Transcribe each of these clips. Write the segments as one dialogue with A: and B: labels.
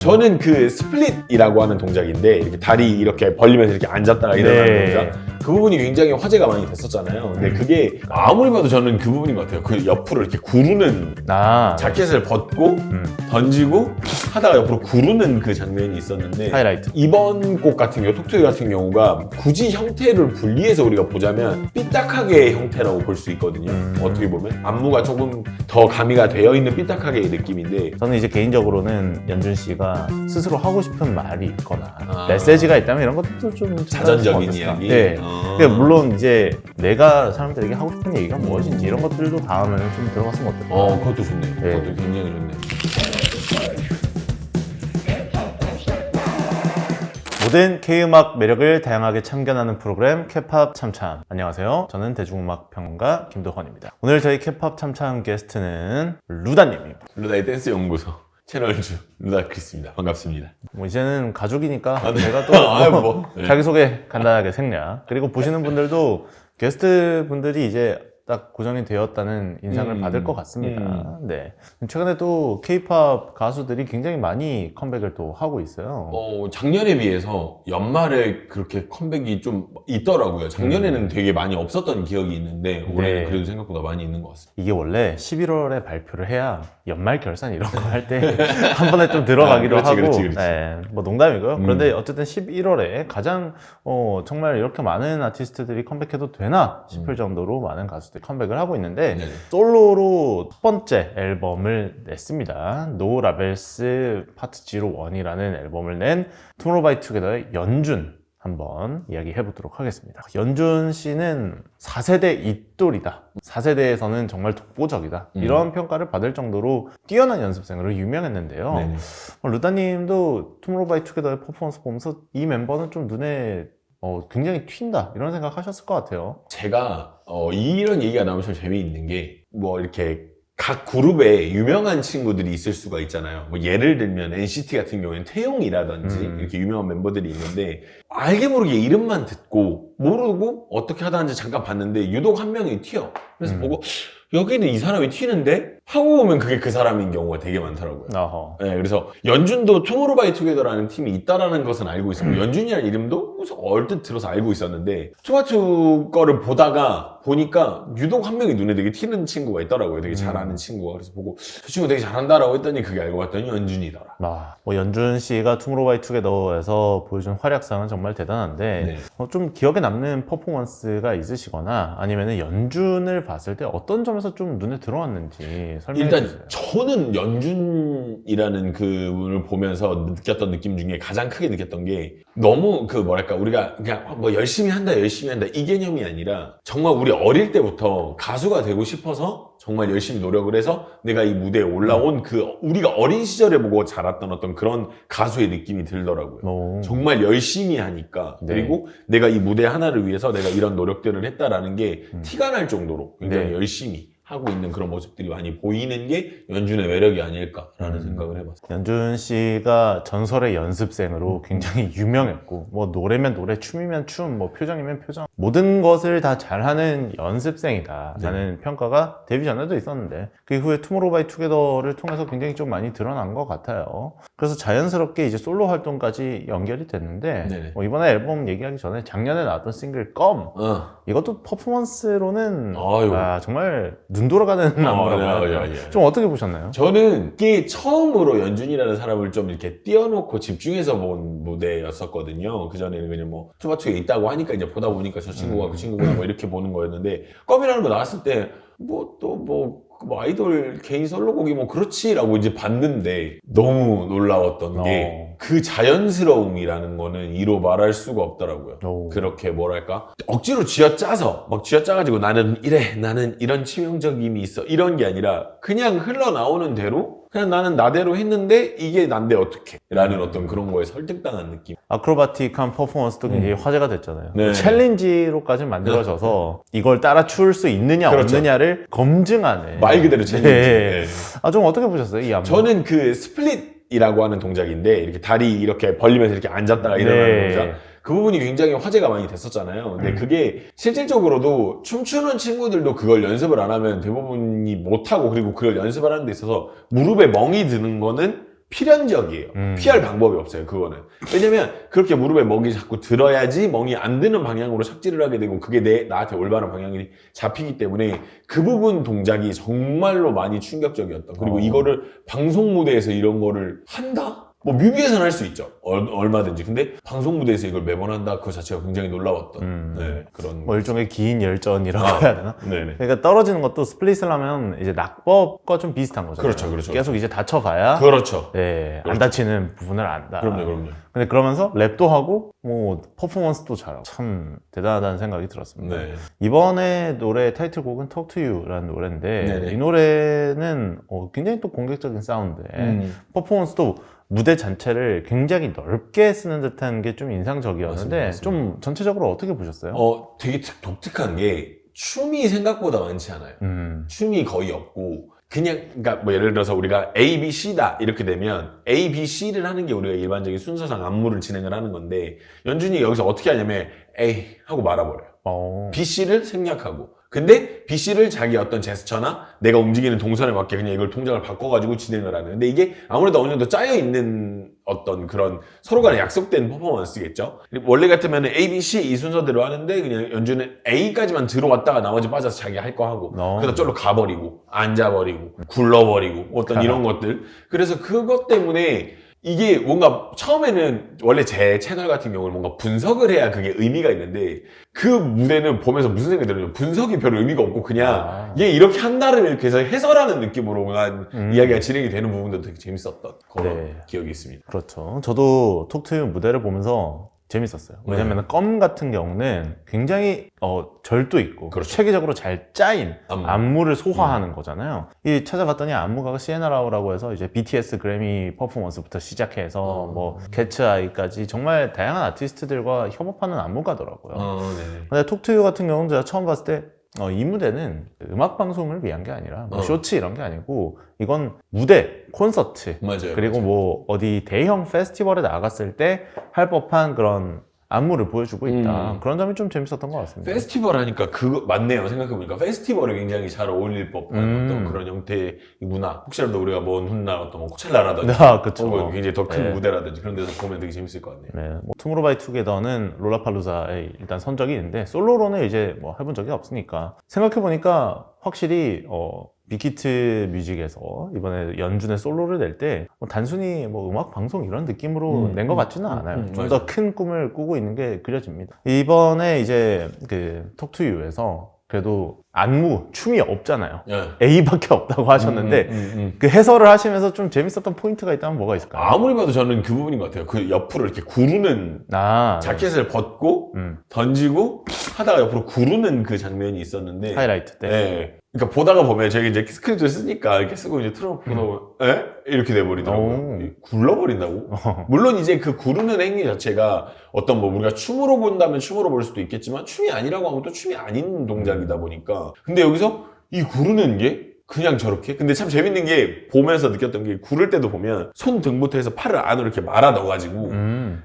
A: 저는 그 스플릿이라고 하는 동작인데 이렇게 다리 이렇게 벌리면서 이렇게 앉았다가 일어나는 동작 그 부분이 굉장히 화제가 많이 됐었잖아요. 근데 그게 아무리 봐도 저는 그 부분인 것 같아요. 그 옆으로 이렇게 구르는 자켓을 벗고 던지고 하다가 옆으로 구르는 그 장면이 있었는데
B: 하이라이트.
A: 이번 곡 같은 경우 톡투이 같은 경우가 굳이 형태를 분리해서 우리가 보자면 삐딱하게 형태라고 볼 수 있거든요. 어떻게 보면 안무가 조금 더 가미가 되어 있는 삐딱하게 느낌인데
B: 저는 이제 개인적으로는 연준 씨가 스스로 하고 싶은 말이 있거나 메시지가 있다면 이런 것도 좀
A: 자전적인 이야기.
B: 네. 근데 물론 이제 내가 사람들에게 하고 싶은 얘기가 무엇인지 이런 것들도 다음에는 좀 들어갔으면 어떨까?
A: 그것도 좋네요.
B: 네.
A: 그것도 굉장히 좋네요.
B: 모든 K-음악 매력을 다양하게 참견하는 프로그램 K-팝 참참. 안녕하세요. 저는 대중음악 평론가 김도헌입니다. 오늘 저희 K-팝 참참 게스트는 루다님입니다.
A: 루다의 댄스 연구소 채널주 루다 크리스입니다. 반갑습니다.
B: 뭐 이제는 가족이니까
A: 네.
B: 제가 또
A: 네.
B: 자기소개 간단하게 생략. 그리고 보시는 분들도 게스트 분들이 이제 딱 고정이 되었다는 인상을 받을 것 같습니다. 네. 최근에 또 K-팝 가수들이 굉장히 많이 컴백을 또 하고 있어요.
A: 작년에 비해서 연말에 그렇게 컴백이 좀 있더라고요. 작년에는 되게 많이 없었던 기억이 있는데 올해는 그래도 생각보다 많이 있는 것 같습니다.
B: 이게 원래 11월에 발표를 해야 연말 결산 이런 거 할 때 한 번에 좀 들어가기도 하고
A: 그렇지.
B: 네, 뭐 농담이고요. 그런데 어쨌든 11월에 가장 정말 이렇게 많은 아티스트들이 컴백해도 되나 싶을 정도로 많은 가수들이 컴백을 하고 있는데
A: 네네.
B: 솔로로 첫 번째 앨범을 냈습니다. No Labels Part 01이라는 앨범을 낸 투모로우바이투게더의 연준 한번 이야기해 보도록 하겠습니다. 연준 씨는 4세대 잇돌이다. 4세대에서는 정말 독보적이다. 이런 평가를 받을 정도로 뛰어난 연습생으로 유명했는데요.
A: 네네.
B: 루다님도 투모로우바이투게더의 퍼포먼스 보면서 이 멤버는 좀 눈에 굉장히 튄다 이런 생각 하셨을 것 같아요.
A: 제가 이런 얘기가 나오면 참 재미있는 게 뭐 이렇게 각 그룹에 유명한 친구들이 있을 수가 있잖아요. 뭐 예를 들면 NCT 같은 경우에는 태용이라든지 이렇게 유명한 멤버들이 있는데 알게 모르게 이름만 듣고 모르고 어떻게 하다 하는지 잠깐 봤는데 유독 한 명이 튀어. 그래서 보고 여기는 이 사람이 튀는데? 하고 보면 그게 그 사람인 경우가 되게 많더라고요.
B: 어허.
A: 네, 그래서 연준도 투모로우바이투게더라는 팀이 있다라는 것은 알고 있었고 연준이라는 이름도 얼뜻 들어서 알고 있었는데 투마투 거를 보니까 유독 한 명이 눈에 되게 튀는 친구가 있더라고요. 되게 잘 아는 친구가. 그래서 보고 저 친구 되게 잘한다라고 했더니 그게 알고 봤더니 연준이더라.
B: 뭐 연준 씨가 투모로우바이투게더에서 보여준 활약상은 정말 대단한데
A: 네.
B: 좀 기억에 남는 퍼포먼스가 있으시거나 아니면 연준을 봤을 때 어떤 점에서 좀 눈에 들어왔는지 설명해
A: 일단
B: 주세요.
A: 저는 연준이라는 그분을 보면서 느꼈던 느낌 중에 가장 크게 느꼈던 게 너무 우리가 그냥 뭐 열심히 한다 이 개념이 아니라 정말 우리 어릴 때부터 가수가 되고 싶어서 정말 열심히 노력을 해서 내가 이 무대에 올라온 우리가 어린 시절에 보고 자랐던 어떤 그런 가수의 느낌이 들더라고요. 정말 열심히 하니까 그리고 내가 이 무대 하나를 위해서 내가 이런 노력들을 했다라는 게 티가 날 정도로 굉장히 열심히 하고 있는 그런 모습들이 많이 보이는 게 연준의 매력이 아닐까라는 생각을 해봤어요.
B: 연준 씨가 전설의 연습생으로 굉장히 유명했고 뭐 노래면 노래, 춤이면 춤, 뭐 표정이면 표정 모든 것을 다 잘하는 연습생이다 라는 평가가 데뷔 전에도 있었는데 그 이후에 투모로우바이투게더를 통해서 굉장히 좀 많이 드러난 것 같아요. 그래서 자연스럽게 이제 솔로 활동까지 연결이 됐는데 이번에 앨범 얘기하기 전에 작년에 나왔던 싱글 껌 이것도 퍼포먼스로는 정말 눈 돌아가는 안무라고요. 좀 어떻게 보셨나요?
A: 저는 이게 처음으로 연준이라는 사람을 좀 이렇게 띄워놓고 집중해서 본 무대였었거든요. 그전에는 그냥 뭐 투바투에 있다고 하니까 이제 보다 보니까 저 친구가 그 친구구나 뭐 이렇게 보는 거였는데 껌이라는 거 나왔을 때 아이돌 개인 솔로곡이 뭐 그렇지라고 이제 봤는데 너무 놀라웠던 게 그 자연스러움이라는 거는 이로 말할 수가 없더라고요. 그렇게 억지로 쥐어짜가지고 나는 이런 치명적임이 있어 이런 게 아니라 그냥 흘러나오는 대로 그냥 나는 나대로 했는데 이게 난데 어떡해 라는 어떤 그런 거에 설득당한 느낌.
B: 아크로바틱한 퍼포먼스도 굉장히 화제가 됐잖아요. 챌린지로까지 만들어져서 이걸 따라 출 수 있느냐 없느냐를 검증하는
A: 말 그대로 챌린지.
B: 좀 어떻게 보셨어요 이 안무?
A: 저는 그 스플릿이라고 하는 동작인데 이렇게 다리 이렇게 벌리면서 이렇게 앉았다가 일어나는 동작 그 부분이 굉장히 화제가 많이 됐었잖아요. 근데 그게 실질적으로도 춤추는 친구들도 그걸 연습을 안 하면 대부분이 못하고 그리고 그걸 연습을 하는 데 있어서 무릎에 멍이 드는 거는 필연적이에요. 피할 방법이 없어요, 그거는. 왜냐면 그렇게 무릎에 멍이 자꾸 들어야지 멍이 안 드는 방향으로 착지를 하게 되고 그게 나한테 올바른 방향이 잡히기 때문에 그 부분 동작이 정말로 많이 충격적이었다. 그리고 이거를 방송 무대에서 이런 거를 한다? 뭐 뮤비에서는 할 수 있죠. 얼마든지. 근데 방송 무대에서 이걸 매번 한다? 그 자체가 굉장히 놀라웠던 네, 그런.
B: 뭐 일종의 긴 열전이라고 해야 되나?
A: 네네.
B: 그러니까 떨어지는 것도 스플릿을 하면 이제 낙법과 좀 비슷한 거잖아요.
A: 그렇죠, 그렇죠.
B: 계속 이제 다쳐가야
A: 그렇죠.
B: 네,
A: 그렇죠.
B: 안 다치는 부분을 안다.
A: 그럼요.
B: 근데 그러면서 랩도 하고 뭐 퍼포먼스도 잘하고 참 대단하다는 생각이 들었습니다.
A: 네.
B: 이번에 노래 타이틀곡은 Talk to You라는 노래인데
A: 네네.
B: 이 노래는 굉장히 또 공격적인 사운드에 퍼포먼스도 무대 전체를 굉장히 넓게 쓰는 듯한 게 좀 인상적이었는데
A: 맞습니다.
B: 좀 전체적으로 어떻게 보셨어요?
A: 되게 독특한 게 춤이 생각보다 많지 않아요. 춤이 거의 없고 그냥 그러니까 뭐 예를 들어서 우리가 A, B, C다 이렇게 되면 A, B, C를 하는 게 우리가 일반적인 순서상 안무를 진행을 하는 건데 연준이 여기서 어떻게 하냐면 A 하고 말아버려요. B, C를 생략하고 근데 B, C를 자기 어떤 제스처나 내가 움직이는 동선에 맞게 그냥 이걸 동작을 바꿔가지고 진행을 하는. 근데 이게 아무래도 어느 정도 짜여있는 어떤 그런 서로 간에 약속된 퍼포먼스겠죠. 원래 같으면 A, B, C 이 순서대로 하는데 그냥 연주는 A까지만 들어왔다가 나머지 빠져서 자기 할 거 하고 그래서 쫄로 가버리고 앉아버리고 굴러버리고 어떤 이런 것들. 그래서 그것 때문에 이게 뭔가 처음에는 원래 제 채널 같은 경우는 뭔가 분석을 해야 그게 의미가 있는데 그 무대는 보면서 무슨 생각이 들어요? 분석이 별 의미가 없고 그냥 얘 이렇게 한다를 이렇게 해서 해설하는 느낌으로만 이야기가 진행이 되는 부분도 되게 재밌었던 그런 기억이 있습니다.
B: 그렇죠. 저도 톡투 무대를 보면서 재밌었어요. 왜냐면 껌 같은 경우는 굉장히 절도 있고
A: 그렇죠.
B: 체계적으로 잘 짜인
A: 안무.
B: 안무를 소화하는 거잖아요. 이 찾아봤더니 안무가가 시에나라우라고 해서 이제 BTS 그래미 퍼포먼스부터 시작해서 뭐 캐츠 아이까지 정말 다양한 아티스트들과 협업하는 안무가더라고요.
A: 네.
B: 근데 톡투유 같은 경우는 제가 처음 봤을 때 이 무대는 음악 방송을 위한 게 아니라 뭐 쇼츠 이런 게 아니고 이건 무대, 콘서트
A: 맞아요.
B: 그리고
A: 맞아요.
B: 뭐 어디 대형 페스티벌에 나갔을 때 할 법한 그런 안무를 보여주고 있다. 그런 점이 좀 재밌었던 것 같습니다.
A: 페스티벌 하니까 그거 맞네요. 생각해보니까 페스티벌에 굉장히 잘 어울릴 법한 어떤 그런 형태의 문화. 혹시라도 우리가 먼 훗날 어떤 뭐 코첼라라든지
B: 그쵸.
A: 혹은 굉장히 더 큰
B: 네.
A: 무대라든지 그런 데서 보면 되게 재밌을 것 같네요.
B: 네, 뭐 투모로우바이투게더는 롤라팔루자에 일단 선적이 있는데 솔로로는 이제 뭐 해본 적이 없으니까 생각해보니까 확실히 빅히트 뮤직에서 이번에 연준의 솔로를 낼 때 단순히 뭐 음악 방송 이런 느낌으로 낸 것 같지는 않아요. 좀 더 큰 꿈을 꾸고 있는 게 그려집니다. 이번에 이제 그 톡투유에서 그래도 안무, 춤이 없잖아요. A밖에 없다고 하셨는데 그 해설을 하시면서 좀 재밌었던 포인트가 있다면 뭐가 있을까요?
A: 아무리 봐도 저는 그 부분인 것 같아요. 그 옆으로 이렇게 구르는 자켓을 벗고 던지고 하다가 옆으로 구르는 그 장면이 있었는데
B: 하이라이트 때.
A: 네. 그러니까 보다가 보면 저희 이제 스크립트를 쓰니까 이렇게 쓰고 이제 틀어보고 이렇게 돼버리더라고요. 굴러버린다고? 물론 이제 그 구르는 행위 자체가 어떤 뭐 우리가 춤으로 본다면 춤으로 볼 수도 있겠지만 춤이 아니라고 하면 또 춤이 아닌 동작이다 보니까 근데 여기서 이 구르는 게 그냥 저렇게? 근데 참 재밌는 게 보면서 느꼈던 게 구를 때도 보면 손 등부터 해서 팔을 안으로 이렇게 말아 넣어가지고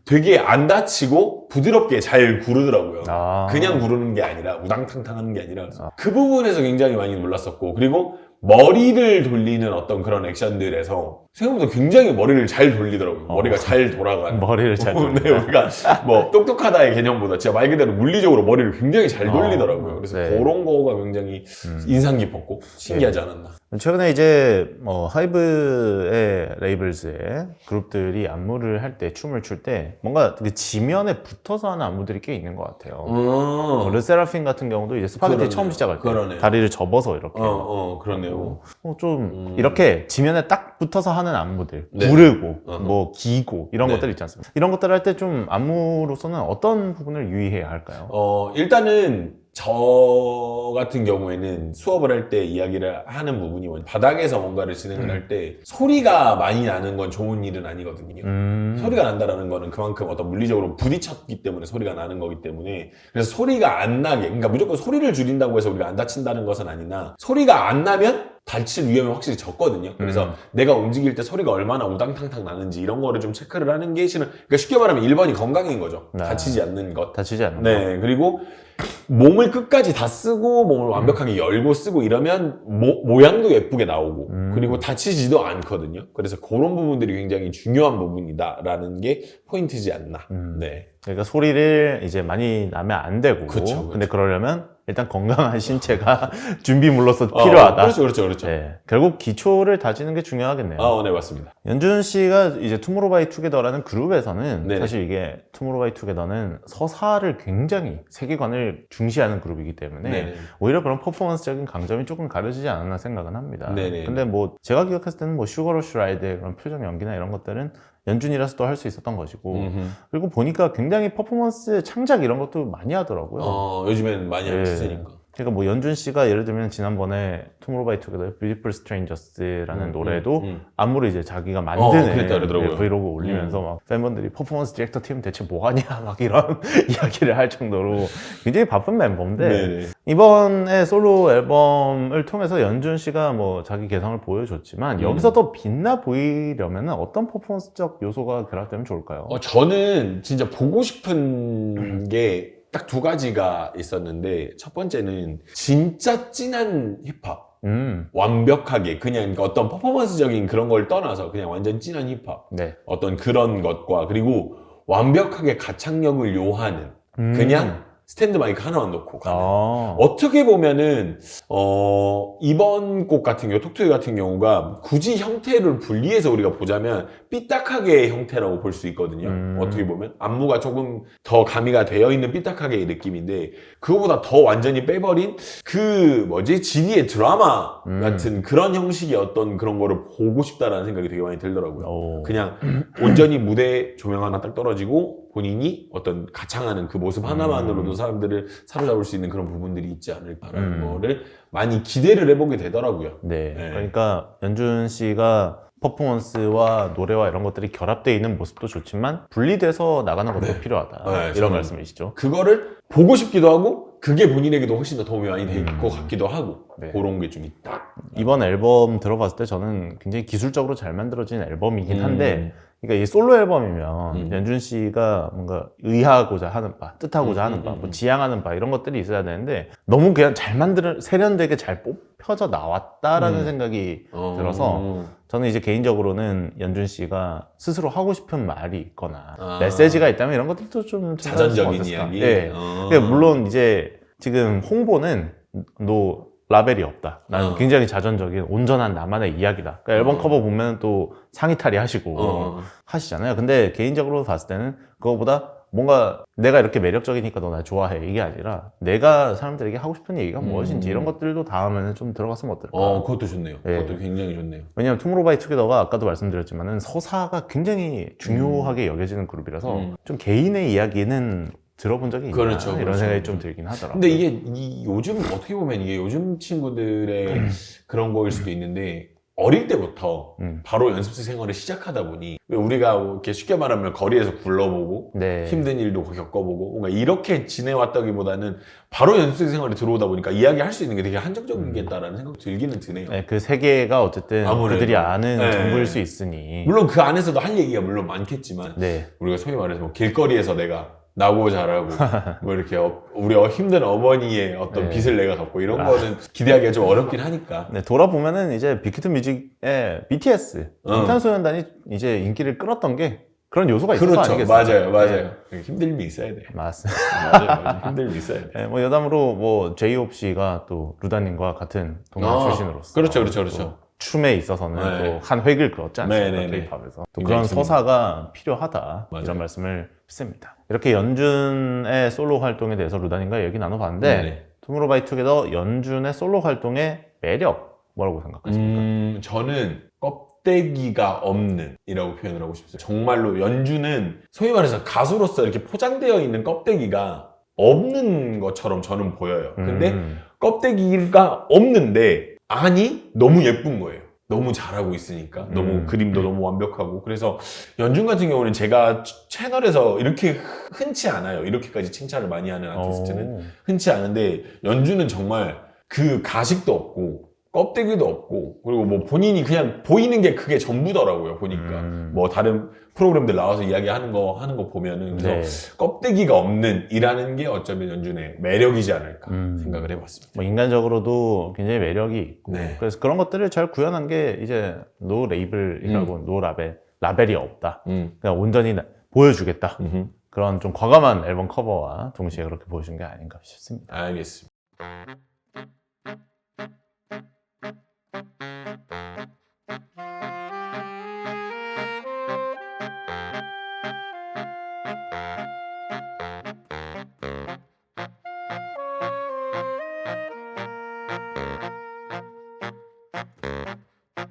A: 되게 안 다치고 부드럽게 잘 구르더라고요. 그냥 구르는 게 아니라 우당탕탕 하는 게 아니라 그 부분에서 굉장히 많이 놀랐었고 그리고 머리를 돌리는 어떤 그런 액션들에서 생각보다 굉장히 머리를 잘 돌리더라고요. 머리가 잘 돌아가는.
B: 머리를 잘 돌린다.
A: 네, 우리가 뭐 똑똑하다의 개념보다 진짜 말 그대로 물리적으로 머리를 굉장히 잘 돌리더라고요. 그래서 그런 거가 굉장히 인상 깊었고 신기하지 않았나.
B: 최근에 이제 하이브의 레이블즈의 그룹들이 안무를 할 때 춤을 출 때 뭔가 그 지면에 붙어서 하는 안무들이 꽤 있는 것 같아요. 르세라핌 같은 경우도 이제 스파게티
A: 그러네요.
B: 처음 시작할 때
A: 그러네요.
B: 다리를 접어서 이렇게
A: 그러네요.
B: 좀 이렇게 지면에 딱 붙어서 하는 안무들
A: 네.
B: 부르고 뭐 기고 이런
A: 네.
B: 것들 있지 않습니까? 이런 것들 할 때 좀 안무로서는 어떤 부분을 유의해야 할까요?
A: 일단은 저 같은 경우에는 수업을 할 때 이야기를 하는 부분이 바닥에서 뭔가를 진행을 할 때 소리가 많이 나는 건 좋은 일은 아니거든요. 소리가 난다라는 거는 그만큼 어떤 물리적으로 부딪혔기 때문에 소리가 나는 거기 때문에 그래서 소리가 안 나게 그러니까 무조건 소리를 줄인다고 해서 우리가 안 다친다는 것은 아니나 소리가 안 나면 다칠 위험이 확실히 적거든요. 그래서 내가 움직일 때 소리가 얼마나 우당탕탕 나는지 이런 거를 좀 체크를 하는 게 그러니까 쉽게 말하면 1번이 건강인 거죠. 다치지 않는 것.
B: 다치지 않는 거.
A: 네, 그리고 몸을 끝까지 다 쓰고 몸을 완벽하게 열고 쓰고 이러면 모양도 예쁘게 나오고 그리고 다치지도 않거든요. 그래서 그런 부분들이 굉장히 중요한 부분이다라는 게 포인트지 않나. 네.
B: 그러니까 소리를 이제 많이 나면 안 되고.
A: 그쵸.
B: 근데 그러려면 일단 건강한 신체가 준비물로서 필요하다.
A: 그렇죠.
B: 네. 결국 기초를 다지는 게 중요하겠네요.
A: 네, 맞습니다.
B: 연준 씨가 이제 투모로우바이투게더라는 그룹에서는
A: 네네.
B: 사실 이게 투모로우바이투게더는 서사를 굉장히 세계관을 중시하는 그룹이기 때문에
A: 네네.
B: 오히려 그런 퍼포먼스적인 강점이 조금 가려지지 않았나 생각은 합니다.
A: 네네.
B: 근데 뭐 제가 기억했을 때는 뭐 슈거러쉬 라이드의 그런 표정 연기나 이런 것들은 연준이라서 또 할 수 있었던 것이고 그리고 보니까 굉장히 퍼포먼스 창작 이런 것도 많이 하더라고요.
A: 요즘엔 많이 하는 추세니까.
B: 그러니까 뭐 연준 씨가 예를 들면 지난번에 투모로우바이투게더 Beautiful Strangers라는 노래도 안무를 이제 자기가 만드는
A: 그랬다 그러더라고요.
B: 브이로그 올리면서 막 팬분들이 퍼포먼스 디렉터 팀 대체 뭐 하냐 막 이런 이야기를 할 정도로 굉장히 바쁜 멤버인데
A: 네네.
B: 이번에 솔로 앨범을 통해서 연준 씨가 뭐 자기 개성을 보여줬지만 여기서 더 빛나 보이려면 어떤 퍼포먼스적 요소가 결합되면 좋을까요?
A: 저는 진짜 보고 싶은 게 딱 두 가지가 있었는데 첫 번째는 진짜 진한 힙합. 완벽하게 그냥 어떤 퍼포먼스적인 그런 걸 떠나서 그냥 완전 진한 힙합.
B: 네.
A: 어떤 그런 것과 그리고 완벽하게 가창력을 요하는 그냥 스탠드 마이크 하나만 놓고 가는. 어떻게 보면은 이번 곡 같은 경우 톡투이 같은 경우가 굳이 형태를 분리해서 우리가 보자면 삐딱하게 형태라고 볼 수 있거든요. 어떻게 보면 안무가 조금 더 가미가 되어 있는 삐딱하게의 느낌인데 그거보다 더 완전히 빼버린 GD의 드라마 같은 그런 형식의 어떤 그런 거를 보고 싶다라는 생각이 되게 많이 들더라고요. 그냥 온전히 무대 조명 하나 딱 떨어지고 본인이 어떤 가창하는 그 모습 하나만으로도 사람들을 사로잡을 수 있는 그런 부분들이 있지 않을까라는 거를 많이 기대를 해보게 되더라고요.
B: 네. 그러니까 연준 씨가 퍼포먼스와 노래와 이런 것들이 결합되어 있는 모습도 좋지만 분리돼서 나가는 것도 필요하다. 이런 말씀이시죠.
A: 그거를 보고 싶기도 하고 그게 본인에게도 훨씬 더 도움이 많이 될 것 같기도 하고 그런 게 좀 있다.
B: 이번 앨범 들어봤을 때 저는 굉장히 기술적으로 잘 만들어진 앨범이긴 한데 그러니까 이 솔로 앨범이면 연준 씨가 뭔가 의하고자 하는 바, 뜻하고자 하는 바, 뭐 지향하는 바 이런 것들이 있어야 되는데 너무 그냥 잘 세련되게 잘 뽑혀져 나왔다라는 생각이 들어서 저는 이제 개인적으로는 연준 씨가 스스로 하고 싶은 말이 있거나 메시지가 있다면 이런 것들도 좀
A: 자전적인 이야기.
B: 네. 물론 이제 지금 홍보는 라벨이 없다. 나는 굉장히 자전적인 온전한 나만의 이야기다. 그러니까 앨범 커버 보면 또 상의탈이 하시고 하시잖아요. 근데 개인적으로 봤을 때는 그거보다 뭔가 내가 이렇게 매력적이니까 너 날 좋아해 이게 아니라 내가 사람들에게 하고 싶은 얘기가 무엇인지 이런 것들도 다음에는 좀 들어갔으면 어떨까.
A: 그것도 좋네요. 그것도 굉장히 좋네요.
B: 왜냐면 투모로우바이투게더가 아까도 말씀드렸지만은 서사가 굉장히 중요하게 여겨지는 그룹이라서 좀 개인의 이야기는 들어본 적이 있나 이런 생각이 좀 들긴 하더라고요.
A: 근데 이게 요즘 어떻게 보면 이게 요즘 친구들의 그런 거일 수도 있는데 어릴 때부터 바로 연습생 생활을 시작하다 보니 우리가 이렇게 쉽게 말하면 거리에서 굴러보고 힘든 일도 겪어보고 뭔가 이렇게 지내왔다기보다는 바로 연습생 생활에 들어오다 보니까 이야기할 수 있는 게 되게 한정적이겠다라는 생각도 들기는 드네요.
B: 네, 그 세계가 어쨌든
A: 아무래도.
B: 그들이 아는 전부일 수 있으니
A: 물론 그 안에서도 할 얘기가 물론 많겠지만 우리가 소위 말해서 뭐 길거리에서 내가 나고 자라고 뭐 이렇게 우리 힘든 어머니의 어떤 빚을 내가 갚고 이런 거는 기대하기가 좀 어렵긴 하니까.
B: 돌아보면은 이제 빅히트 뮤직의 BTS 방탄소년단이 이제 인기를 끌었던 게 그런 요소가 있어서 아니겠어요?
A: 맞아요. 힘듦이 있어야 돼.
B: 맞습니다.
A: 맞아요. 힘듦이 있어야 돼.
B: 뭐 여담으로 뭐 제이홉 씨가 또 루다님과 같은 동료 출신으로서
A: 그렇죠.
B: 춤에 있어서는 또 한 획을 그었지 않습니까? K-팝에서 또 그런 서사가 필요하다 이런 말씀을 했습니다. 이렇게 연준의 솔로 활동에 대해서 루다님과 얘기 나눠봤는데 투모로우바이투게더 연준의 솔로 활동의 매력 뭐라고 생각하십니까?
A: 저는 껍데기가 없는 이라고 표현을 하고 싶어요. 정말로 연준은 소위 말해서 가수로서 이렇게 포장되어 있는 껍데기가 없는 것처럼 저는 보여요. 근데 껍데기가 없는데 너무 예쁜 거예요. 너무 잘하고 있으니까 너무 그림도 너무 완벽하고 그래서 연준 같은 경우는 제가 채널에서 이렇게 흔치 않아요. 이렇게까지 칭찬을 많이 하는 아티스트는 흔치 않은데 연준은 정말 그 가식도 없고 껍데기도 없고 그리고 뭐 본인이 그냥 보이는 게 그게 전부더라고요 보니까 뭐 다른 프로그램들 나와서 이야기하는 거 보면은 그래서
B: 네.
A: 껍데기가 없는 이라는 게 어쩌면 연준의 매력이지 않을까 생각을 해봤습니다.
B: 뭐 인간적으로도 굉장히 매력이 있고
A: 네.
B: 그래서 그런 것들을 잘 구현한 게 이제 노 레이블이라고 노 라벨 라벨이 없다. 그냥 온전히 보여주겠다. 그런 좀 과감한 앨범 커버와 동시에 그렇게 보여준 게 아닌가 싶습니다.
A: 알겠습니다.